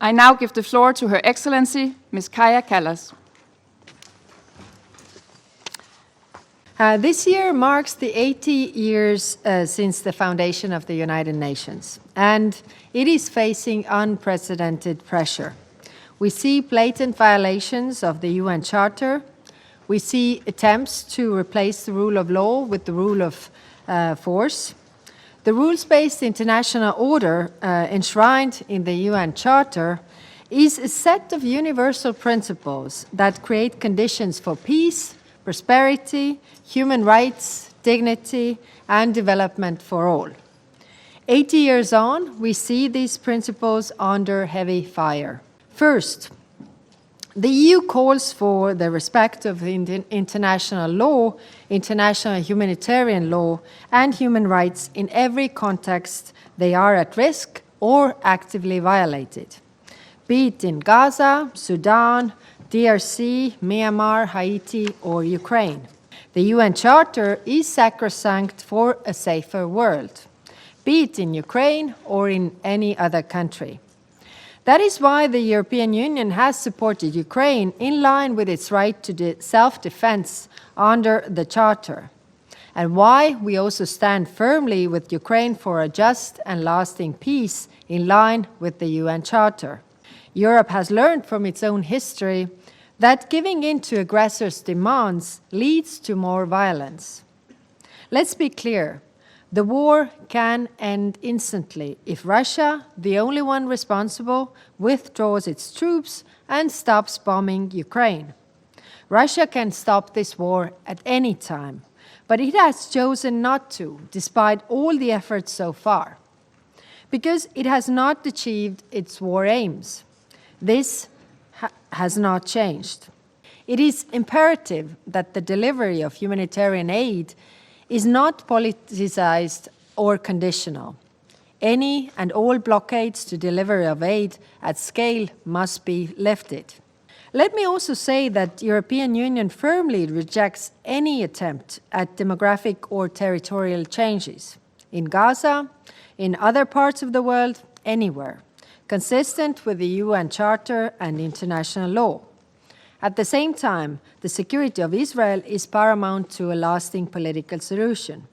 I now give the floor to Her Excellency, Ms. Kaja Kallas. This year marks the 80 years since the foundation of the United Nations, and it is facing unprecedented pressure. We see blatant violations of the UN Charter. We see attempts to replace the rule of law with the rule of force. The rules-based international order enshrined in the UN Charter is a set of universal principles that create conditions for peace, prosperity, human rights, dignity, and development for all. 80 years on, we see these principles under heavy fire. First, the EU calls for the respect of international law, international humanitarian law, and human rights in every context they are at risk or actively violated, be it in Gaza, Sudan, DRC, Myanmar, Haiti, or Ukraine. The UN Charter is sacrosanct for a safer world, be it in Ukraine or in any other country. That is why the European Union has supported Ukraine in line with its right to self-defense under the Charter, and why we also stand firmly with Ukraine for a just and lasting peace in line with the UN Charter. Europe has learned from its own history that giving in to aggressors' demands leads to more violence. Let's be clear. The war can end instantly if Russia, the only one responsible, withdraws its troops and stops bombing Ukraine. Russia can stop this war at any time, but it has chosen not to, despite all the efforts so far, because it has not achieved its war aims. This has not changed. It is imperative that the delivery of humanitarian aid is not politicized or conditional. Any and all blockades to delivery of aid at scale must be lifted. Let me also say that the European Union firmly rejects any attempt at demographic or territorial changes in Gaza, in other parts of the world, anywhere, consistent with the UN Charter and international law. At the same time, the security of Israel is paramount to a lasting political solution.